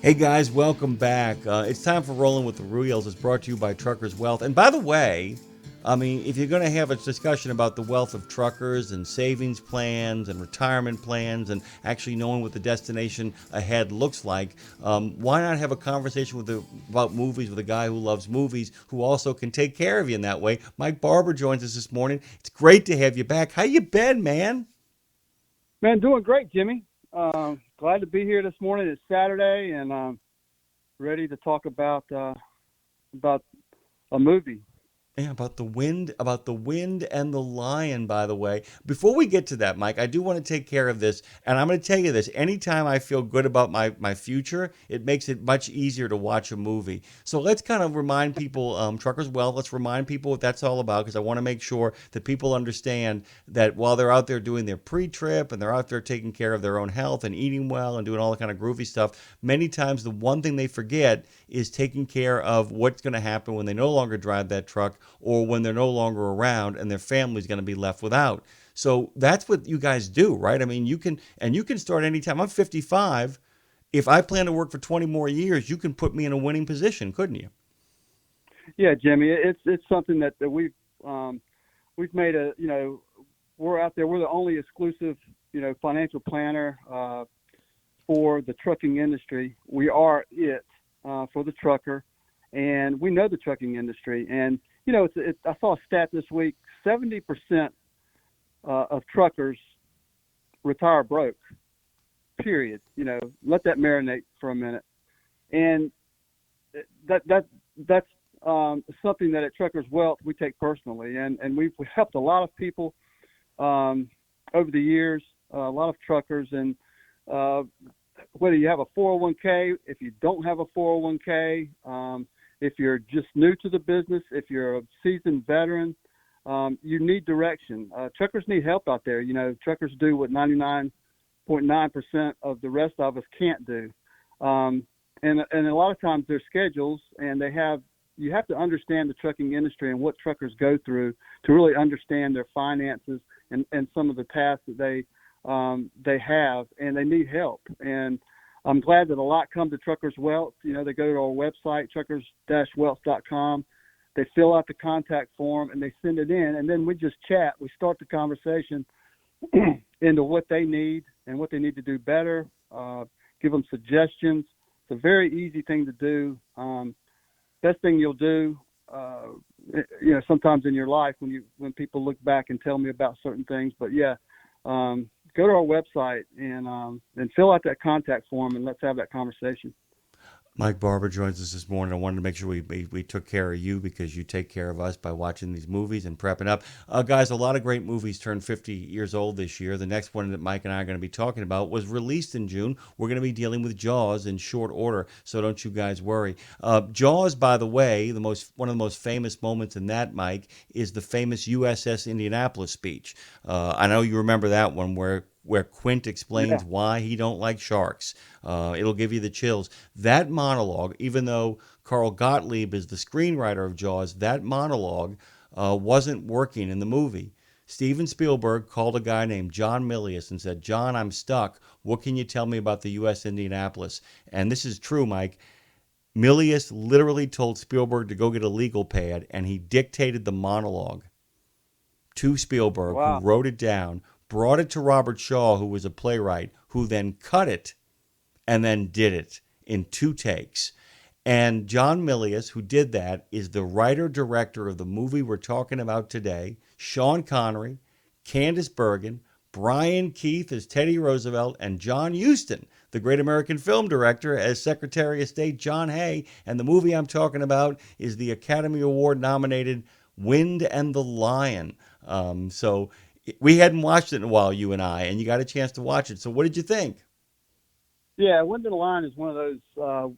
Hey guys, welcome back. It's time for Rolling with the Reels. It's brought to you by Truckers Wealth. And by the way, I mean, if you're going to have a discussion about the wealth of truckers and savings plans and retirement plans and actually knowing what the destination ahead looks like, why not have a conversation about movies with a guy who loves movies who also can take care of you in that way? Mike Barbour joins us this morning. It's great to have you back. How you been, man? Man, doing great, Jimmy. Glad to be here this morning. It's Saturday, and ready to talk about a movie. Yeah, about the wind and the lion, by the way. Before we get to that, Mike, I do want to take care of this, and I'm going to tell you this. Anytime I feel good about my future, it makes it much easier to watch a movie. So let's kind of remind people, Truckers Well, let's remind people what that's all about, because I want to make sure that people understand that while they're out there doing their pre-trip and they're out there taking care of their own health and eating well and doing all the kind of groovy stuff, many times the one thing they forget is taking care of what's going to happen when they no longer drive that truck or when they're no longer around and their family's going to be left without. So that's what you guys do, right? I mean, you can start anytime. I'm 55. If I plan to work for 20 more years, you can put me in a winning position, couldn't you? Yeah, Jimmy, it's something that we've made we're out there. We're the only exclusive financial planner for the trucking industry. We are it for the trucker, and we know the trucking industry. And I saw a stat this week: 70% of truckers retire broke. Period. Let that marinate for a minute. And that's something that at Truckers Wealth we take personally, and we've helped a lot of people over the years, a lot of truckers, and whether you have a 401k, if you don't have a 401k, if you're just new to the business, if you're a seasoned veteran, you need direction. Truckers need help out there. Truckers do what 99.9% of the rest of us can't do. And a lot of times their schedules, and you have to understand the trucking industry and what truckers go through to really understand their finances and some of the tasks that they have, and they need help. And I'm glad that a lot come to Truckers Wealth. They go to our website, truckers-wealth.com. They fill out the contact form and they send it in, and then we just chat. We start the conversation into what they need and what they need to do better, give them suggestions. It's a very easy thing to do. Best thing you'll do, sometimes in your life when people look back and tell me about certain things. But yeah, go to our website and fill out that contact form, and let's have that conversation. Mike Barbour joins us this morning. I wanted to make sure we took care of you because you take care of us by watching these movies and prepping up. Guys, a lot of great movies turned 50 years old this year. The next one that Mike and I are going to be talking about was released in June. We're going to be dealing with Jaws in short order, so don't you guys worry. Jaws, by the way, one of the most famous moments in that, Mike, is the famous USS Indianapolis speech. I know you remember that one where Quint explains why he don't like sharks. It'll give you the chills. That monologue, even though Carl Gottlieb is the screenwriter of Jaws, that monologue wasn't working in the movie. Steven Spielberg called a guy named John Milius and said, "John, I'm stuck. What can you tell me about the U.S. Indianapolis?" And this is true, Mike. Milius literally told Spielberg to go get a legal pad, and he dictated the monologue to Spielberg, who Wow. wrote it down, brought it to Robert Shaw, who was a playwright, who then cut it and then did it in 2 takes. And John Milius, who did that, is the writer-director of the movie we're talking about today. Sean Connery, Candice Bergen, Brian Keith as Teddy Roosevelt, and John Huston, the great American film director, as Secretary of State John Hay. And the movie I'm talking about is the Academy Award nominated Wind and the Lion. So we hadn't watched it in a while, you and I, and you got a chance to watch it. So what did you think? Yeah, Wind in the Line is one of those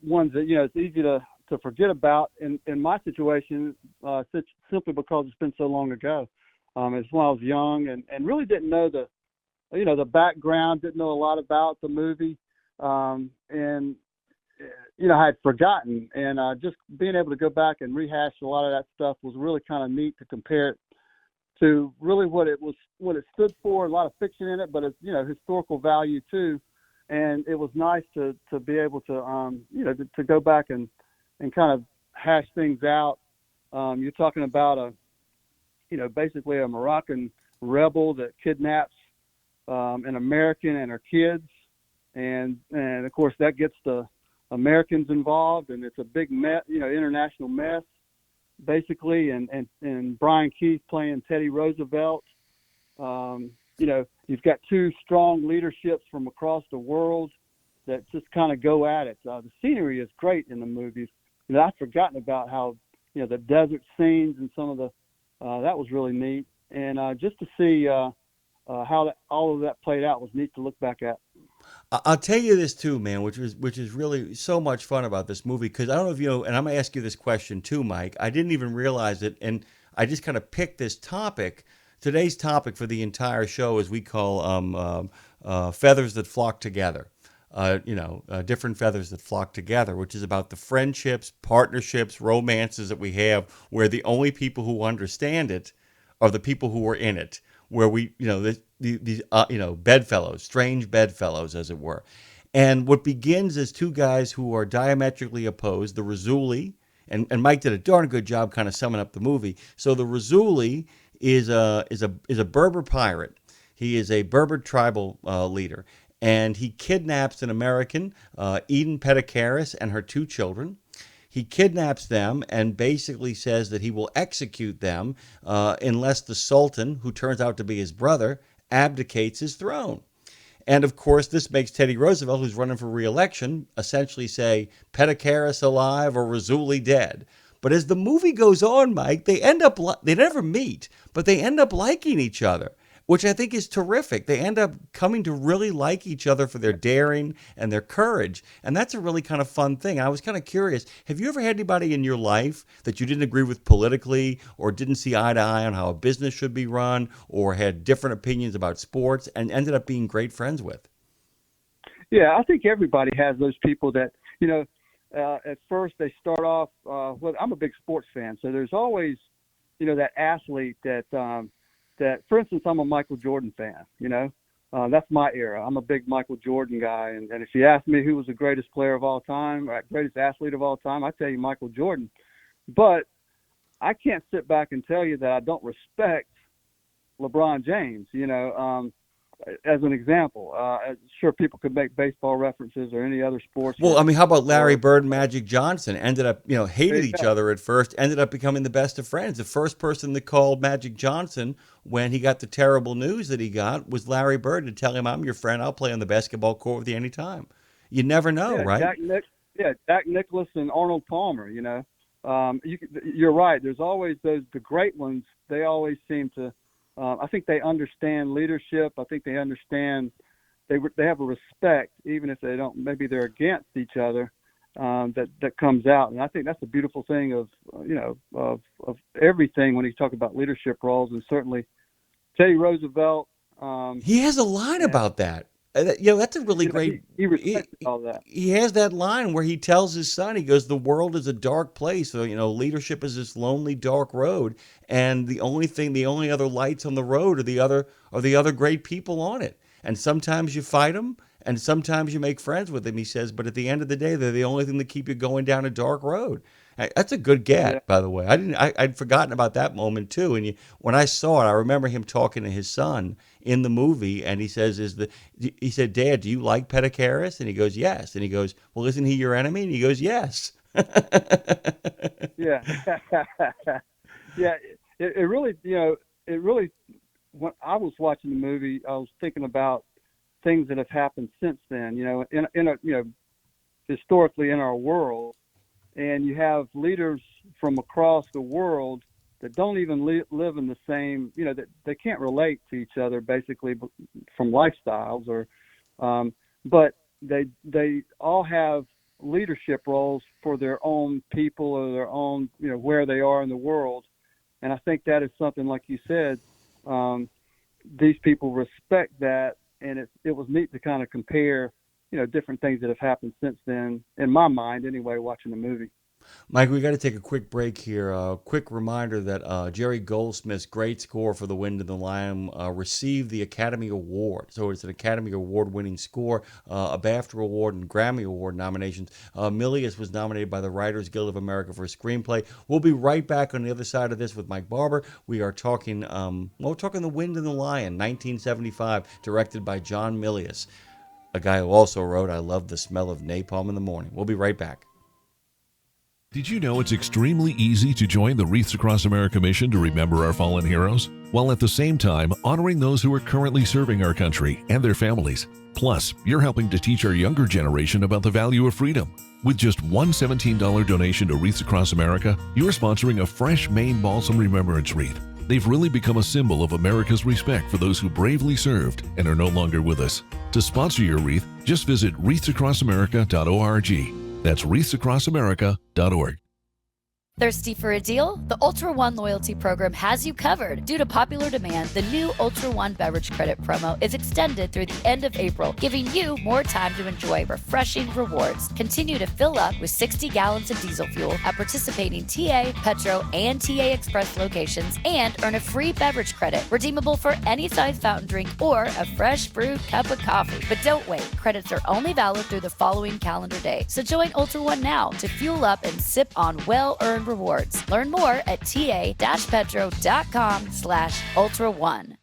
ones that it's easy to forget about. In my situation, simply because it's been so long ago. It's when I was young and really didn't know the background, didn't know a lot about the movie, and I had forgotten. And just being able to go back and rehash a lot of that stuff was really kind of neat to compare it to really what it stood for. A lot of fiction in it, but it's historical value too. and it was nice to be able to to go back and kind of hash things out. You're talking about basically a Moroccan rebel that kidnaps an American and her kids, and of course that gets the Americans involved, and it's a big mess, international mess, basically. And Brian Keith playing Teddy Roosevelt. You've got two strong leaderships from across the world that just kind of go at it. The scenery is great in the movies. I've forgotten about how the desert scenes and some of the that was really neat. And just to see how all of that played out was neat to look back at. I'll tell you this too, man, which is really so much fun about this movie, because I don't know if you know, and I'm gonna ask you this question too, Mike. I didn't even realize it, and I just kind of picked this topic. Today's topic for the entire show is we call feathers that flock together. Different feathers that flock together, which is about the friendships, partnerships, romances that we have, where the only people who understand it are the people who are in it. Where we, these bedfellows, strange bedfellows, as it were. And what begins as two guys who are diametrically opposed, the Razuli, and Mike did a darn good job kind of summing up the movie. So the Razuli is a Berber pirate. He is a Berber tribal leader, and he kidnaps an American, Eden Petticaris, and her two children. He kidnaps them and basically says that he will execute them unless the Sultan, who turns out to be his brother, abdicates his throne. And of course, this makes Teddy Roosevelt, who's running for re-election, essentially say, Petticaris alive or Razuli dead. But as the movie goes on, Mike, they never meet, but they end up liking each other, which I think is terrific. They end up coming to really like each other for their daring and their courage. And that's a really kind of fun thing. I was kind of curious, have you ever had anybody in your life that you didn't agree with politically, or didn't see eye to eye on how a business should be run, or had different opinions about sports, and ended up being great friends with? Yeah, I think everybody has those people that, at first they start off, I'm a big sports fan, so there's always, that athlete that, for instance, I'm a Michael Jordan fan, that's my era. I'm a big Michael Jordan guy. And if you ask me who was the greatest player of all time, or greatest athlete of all time, I tell you Michael Jordan. But I can't sit back and tell you that I don't respect LeBron James, as an example. Sure, people could make baseball references or any other sports. Well, I mean, how about Larry Bird and Magic Johnson? Ended up, hated each other at first, ended up becoming the best of friends. The first person that called Magic Johnson when he got the terrible news that he got was Larry Bird, to tell him, I'm your friend, I'll play on the basketball court with you anytime. You never know, right? Jack Nicklaus and Arnold Palmer, you're right. There's always the great ones. They always seem to, I think they understand leadership. I think they understand, they have a respect, even if they don't, maybe they're against each other, that comes out. And I think that's a beautiful thing of everything when you talk about leadership roles. And certainly Teddy Roosevelt. He has a line about that. That's a really great. He respects all that. He has that line where he tells his son, he goes, "The world is a dark place. So leadership is this lonely, dark road, and the only other lights on the road are the other great people on it. And sometimes you fight them, and sometimes you make friends with them." He says, "But at the end of the day, they're the only thing that keep you going down a dark road." That's a good get, by the way. I'd forgotten about that moment too. And when I saw it, I remember him talking to his son in the movie, and he says, he said, "Dad, do you like Petticaris?" And he goes, "Yes." And he goes, "Well, isn't he your enemy?" And he goes, "Yes." Yeah. Yeah. It really, when I was watching the movie, I was thinking about things that have happened since then, historically in our world. And you have leaders from across the world that don't even live in the same, that they can't relate to each other basically from lifestyles, but they all have leadership roles for their own people or their own, where they are in the world. And I think that is something, like you said, these people respect that. And it was neat to kind of compare, different things that have happened since then, in my mind anyway, watching the movie. Mike, we got to take a quick break here. A quick reminder that Jerry Goldsmith's great score for The Wind and the Lion received the Academy Award. So it's an Academy Award-winning score, a BAFTA Award and Grammy Award nominations. Milius was nominated by the Writers Guild of America for a screenplay. We'll be right back on the other side of this with Mike Barbour. We are talking, talking The Wind and the Lion, 1975, directed by John Milius, a guy who also wrote "I Love the Smell of Napalm in the Morning." We'll be right back. Did you know it's extremely easy to join the Wreaths Across America mission to remember our fallen heroes, while at the same time honoring those who are currently serving our country and their families? Plus, you're helping to teach our younger generation about the value of freedom. With just one $17 donation to Wreaths Across America, you're sponsoring a fresh Maine Balsam Remembrance Wreath. They've really become a symbol of America's respect for those who bravely served and are no longer with us. To sponsor your wreath, just visit wreathsacrossamerica.org. That's wreathsacrossamerica.org. Thirsty for a deal? The Ultra One loyalty program has you covered. Due to popular demand, the new Ultra One beverage credit promo is extended through the end of April, giving you more time to enjoy refreshing rewards. Continue to fill up with 60 gallons of diesel fuel at participating TA, Petro, and TA Express locations and earn a free beverage credit redeemable for any size fountain drink or a fresh brewed cup of coffee. But don't wait. Credits are only valid through the following calendar day. So join Ultra One now to fuel up and sip on well-earned rewards. Learn more at ta-petro.com/Ultra One.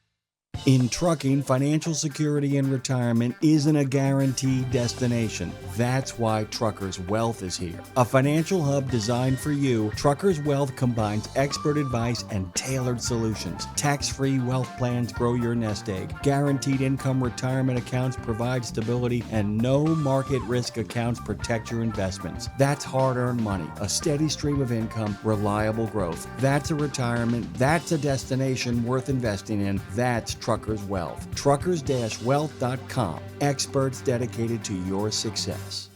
In trucking, financial security in retirement isn't a guaranteed destination. That's why Truckers Wealth is here. A financial hub designed for you, Truckers Wealth combines expert advice and tailored solutions. Tax-free wealth plans grow your nest egg. Guaranteed income retirement accounts provide stability, and no market risk accounts protect your investments. That's hard-earned money, a steady stream of income, reliable growth. That's a retirement. That's a destination worth investing in. That's Truckers Wealth. Truckers-wealth.com. Experts dedicated to your success.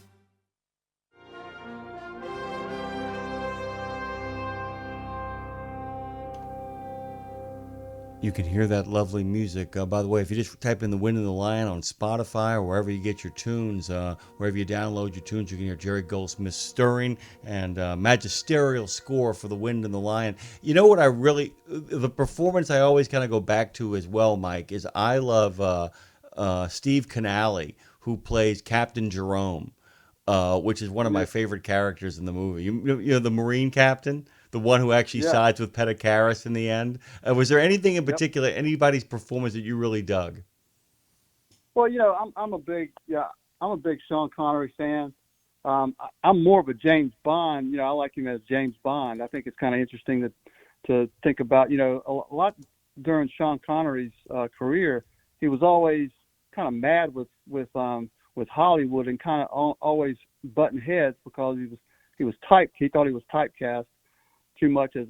You can hear that lovely music. By the way, if you just type in The Wind and the Lion on Spotify or wherever you get your tunes, wherever you download your tunes, you can hear Jerry Goldsmith's stirring and magisterial score for The Wind and the Lion. You know what the performance I always kind of go back to as well, Mike, is I love Steve Canale, who plays Captain Jerome, which is one of my favorite characters in the movie. You know the Marine captain? The one who actually sides with Petticaris in the end. Was there anything in particular, anybody's performance that you really dug? Well, I'm a big Sean Connery fan. I'm more of a James Bond. I like him as James Bond. I think it's kind of interesting to think about. A lot during Sean Connery's career, he was always kind of mad with Hollywood and kind of always butting heads because he was he thought he was typecast too much as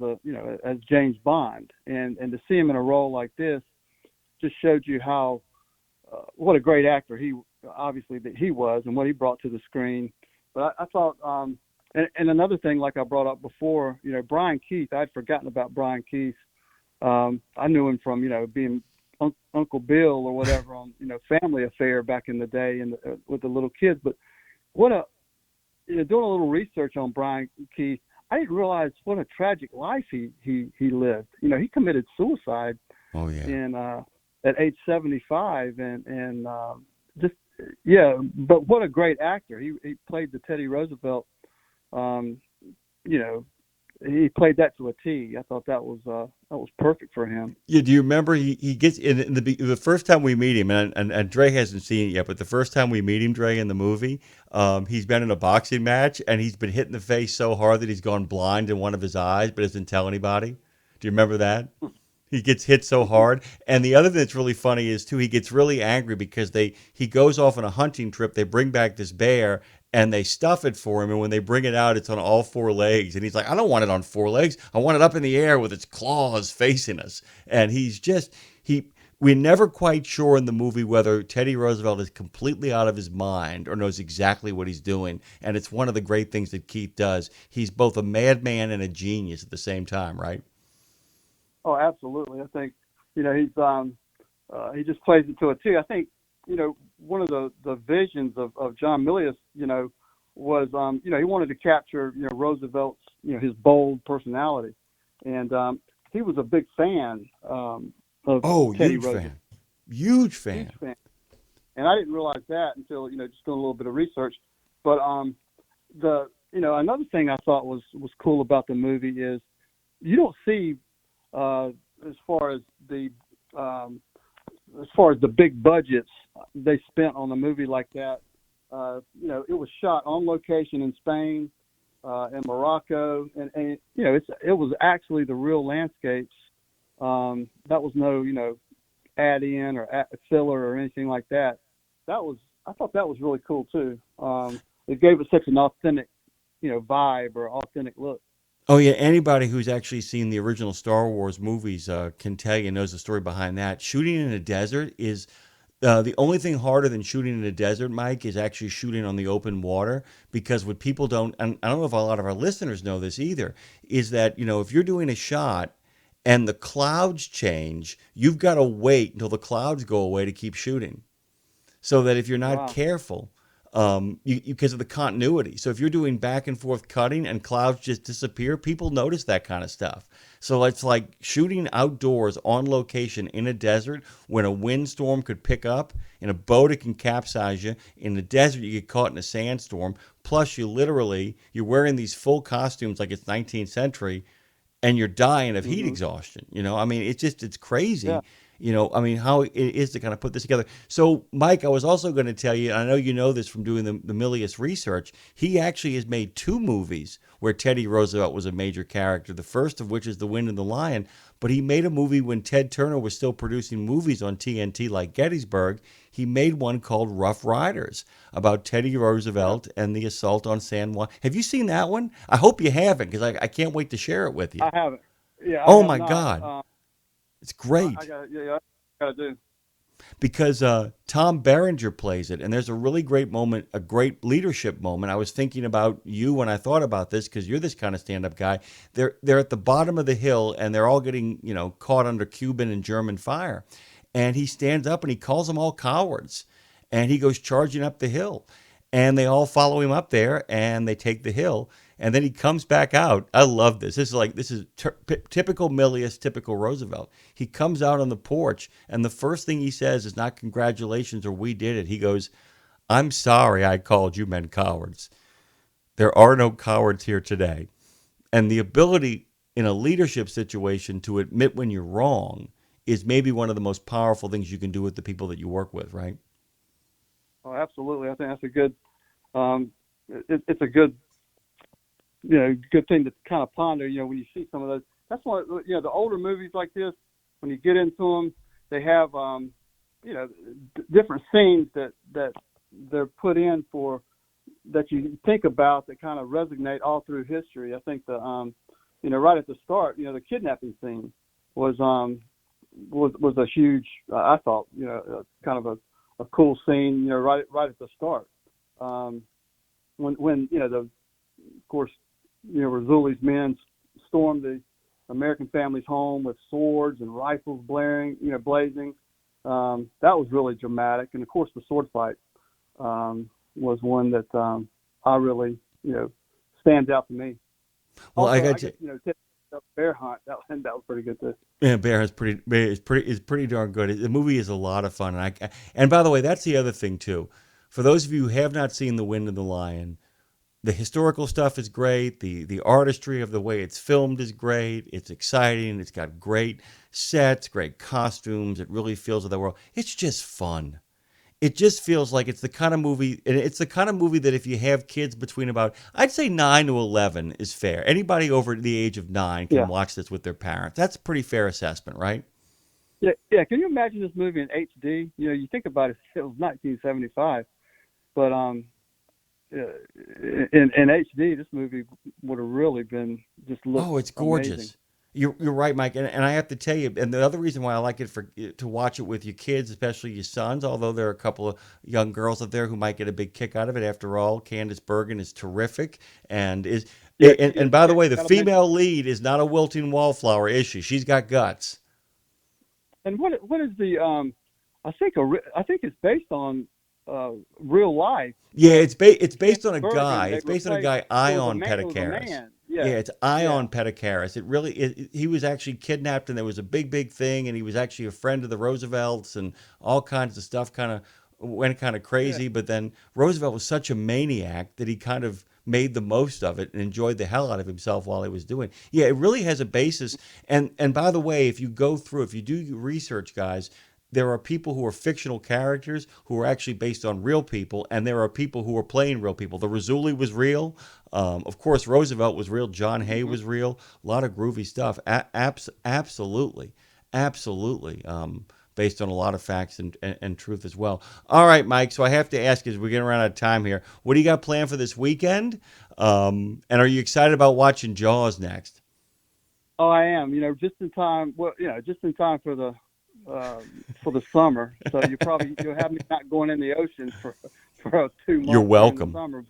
as James Bond, and to see him in a role like this just showed you how what a great actor he was and what he brought to the screen. But I thought and another thing, like I brought up before, Brian Keith, I'd forgotten about Brian Keith. I knew him from being Uncle Bill or whatever on Family Affair back in the day and with the little kids. But what doing a little research on Brian Keith, I didn't realize what a tragic life he lived. He committed suicide. Oh yeah. At age 75, and But what a great actor! He played the Teddy Roosevelt. He played that to a T. I thought that was perfect for him. Yeah, do you remember he gets in the first time we meet him, and Dre hasn't seen it yet, but the first time we meet him, Dre, in the movie, he's been in a boxing match and he's been hit in the face so hard that he's gone blind in one of his eyes, but doesn't tell anybody. Do you remember that? He gets hit so hard. And the other thing that's really funny is too, he gets really angry because he goes off on a hunting trip. They bring back this bear and they stuff it for him. And when they bring it out, it's on all four legs. And he's like, I don't want it on four legs. I want it up in the air with its claws facing us. And we're never quite sure in the movie whether Teddy Roosevelt is completely out of his mind or knows exactly what he's doing. And it's one of the great things that Keith does. He's both a madman and a genius at the same time, right? Oh, absolutely. I think, he's he just plays it to a T. I think, one of the visions of John Milius, was, he wanted to capture, Roosevelt's, his bold personality, and he was a big fan of Oh, Teddy huge Roosevelt. fan. Huge fan. Huge fan. And I didn't realize that until, just doing a little bit of research. But another thing I thought was cool about the movie is you don't see, as far as the big budgets they spent on a movie like that. It was shot on location in Spain and Morocco, and it was actually the real landscapes. That was no, add in or filler or anything like that. I thought that was really cool too. It gave it such an authentic, vibe or authentic look. Oh yeah, anybody who's actually seen the original Star Wars movies can tell you, knows the story behind that. Shooting in a desert is the only thing harder than shooting in a desert, Mike, is actually shooting on the open water. Because what people don't, and I don't know if a lot of our listeners know this either, is that if you're doing a shot and the clouds change, you've got to wait until the clouds go away to keep shooting. So that if you're not Wow. careful, because of the continuity. So if you're doing back and forth cutting and clouds just disappear, people notice that kind of stuff. So it's like shooting outdoors on location in a desert when a windstorm could pick up. In a boat, it can capsize you. In the desert, you get caught in a sandstorm. Plus, you're wearing these full costumes like it's 19th century, and you're dying of heat exhaustion. I mean, it's crazy. Yeah. How it is to kind of put this together. So, Mike, I was also going to tell you, and I know you know this from doing the Milius research, he actually has made 2 movies where Teddy Roosevelt was a major character, the first of which is The Wind and the Lion, but he made a movie when Ted Turner was still producing movies on TNT like Gettysburg. He made one called Rough Riders about Teddy Roosevelt and the assault on San Juan. Have you seen that one? I hope you haven't, because I can't wait to share it with you. I haven't. Yeah. Oh, have my not. God. It's great. I gotta do. Because Tom Berenger plays it, and there's a really great moment, a great leadership moment. I was thinking about you when I thought about this, because you're this kind of stand-up guy. They're at the bottom of the hill, and they're all getting caught under Cuban and German fire, and he stands up and he calls them all cowards, and he goes charging up the hill, and they all follow him up there, and they take the hill. And then he comes back out. I love this. This is typical Milius, typical Roosevelt. He comes out on the porch, and the first thing he says is not congratulations or we did it. He goes, "I'm sorry I called you men cowards. There are no cowards here today." And the ability in a leadership situation to admit when you're wrong is maybe one of the most powerful things you can do with the people that you work with, right? Oh, absolutely. I think that's a good. It's a good. Good thing to kind of ponder. When you see some of those, that's why the older movies like this, when you get into them, they have different scenes that they're put in for that you think about that kind of resonate all through history. I think the right at the start, the kidnapping scene was a huge. I thought kind of a cool scene. Right at the start. When of course. Razzuli's men stormed the American family's home with swords and rifles blaring, blazing. That was really dramatic. And of course, the sword fight was one that I really, stands out to me. Well, also, I got to. Bear hunt. That was pretty good too. Yeah, Bear is pretty darn good. The movie is a lot of fun, and by the way, that's the other thing too. For those of you who have not seen The Wind and the Lion, the historical stuff is great. The artistry of the way it's filmed is great. It's exciting. It's got great sets, great costumes. It really feels like the world. It's just fun. It just feels like it's the kind of movie, and it's the kind of movie that if you have kids between about, I'd say 9 to 11 is fair. Anybody over the age of 9 can watch this with their parents. That's a pretty fair assessment, right? Yeah. Can you imagine this movie in HD? You think about it. It was 1975, but in HD, this movie would have really been just looked. Oh, it's gorgeous. Amazing. You're right, Mike, and I have to tell you, and the other reason why I like it to watch it with your kids, especially your sons, although there are a couple of young girls out there who might get a big kick out of it. After all, Candice Bergen is terrific, and by the way, the female lead is not a wilting wallflower, is she? She's got guts. And what is the I think it's based on real life. Yeah, it's based on a Bergen, guy. they It's based on a replaced. guy, It was a Ion man. It was a Petticaris. man. Yeah, Yeah, it's yeah, Ion Petticaris. He was actually kidnapped, and there was a big thing, and he was actually a friend of the Roosevelts, and all kinds of stuff kind of went kind of yeah. crazy. But then Roosevelt was such a maniac that he kind of made the most of it and enjoyed the hell out of himself while he was doing it. Yeah, it really has a basis. And by the way, if you go through, if you do your research, guys, there are people who are fictional characters who are actually based on real people, and there are people who are playing real people. The Rizzoli was real. Of course, Roosevelt was real. John Hay Hmm. was real. A lot of groovy stuff. Absolutely. Absolutely. Based on a lot of facts and truth as well. All right, Mike. So I have to ask, as we're getting around out of time here, what do you got planned for this weekend? And are you excited about watching Jaws next? Oh, I am. Just in time. Well, just in time uh, for the summer. So you'll have me not going in the ocean for 2 You're months during the welcome. summer.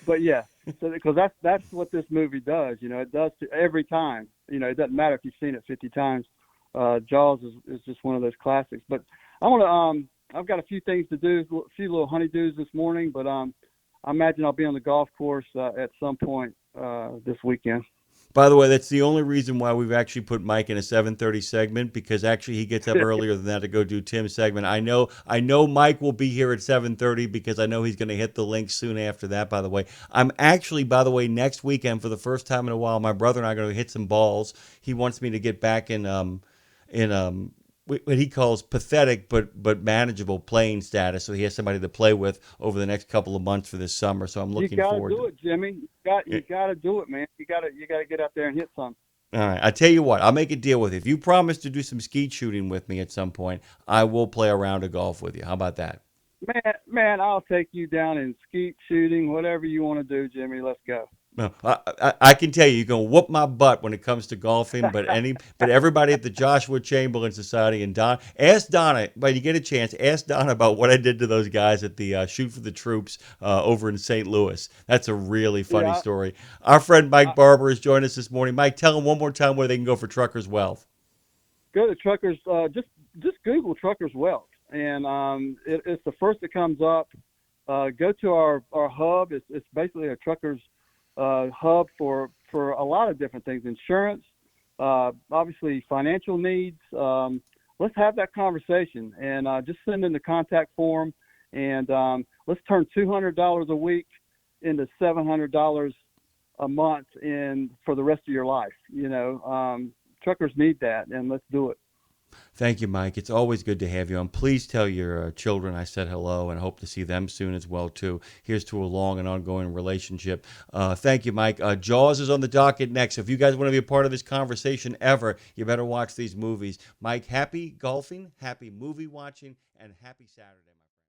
But yeah, so because that's what this movie does. It does to every time. It doesn't matter if you've seen it 50 times. Jaws is just one of those classics. But I want to. I've got a few things to do, a few little honeydews this morning. But I imagine I'll be on the golf course at some point this weekend. By the way, that's the only reason why we've actually put Mike in a 7:30 segment, because actually he gets up earlier than that to go do Tim's segment. I know Mike will be here at 7:30 because I know he's going to hit the link soon after that, by the way. I'm actually, by the way, next weekend for the first time in a while, my brother and I are going to hit some balls. He wants me to get back in what he calls pathetic but manageable playing status, so he has somebody to play with over the next couple of months for this summer. So I'm You looking got to forward do to it, Jimmy. You got to do it, man. You got to get out there and hit some. All right, I tell you what, I'll make a deal with you. If you promise to do some skeet shooting with me at some point, I will play a round of golf with you. How about that? Man, I'll take you down in skeet shooting, whatever you want to do, Jimmy. Let's go. No, I can tell you, you're gonna whoop my butt when it comes to golfing. But everybody at the Joshua Chamberlain Society and ask Donna, when you get a chance, ask Donna about what I did to those guys at the Shoot for the Troops over in St. Louis. That's a really funny Yeah, story. Our friend Mike I Barbour has joined us this morning. Mike, tell them one more time where they can go for Truckers Wealth. go to Truckers. Just Google Truckers Wealth, and it's the first that comes up. Go to our hub. It's basically a Truckers hub for a lot of different things. Insurance, obviously financial needs. Let's have that conversation and just send in the contact form, and let's turn $200 a week into $700 a month for the rest of your life. Truckers need that, and let's do it. Thank you, Mike. It's always good to have you on. Please tell your children I said hello and hope to see them soon as well, too. Here's to a long and ongoing relationship. Thank you, Mike. Jaws is on the docket next. So if you guys want to be a part of this conversation ever, you better watch these movies. Mike, happy golfing, happy movie watching, and happy Saturday, my friend.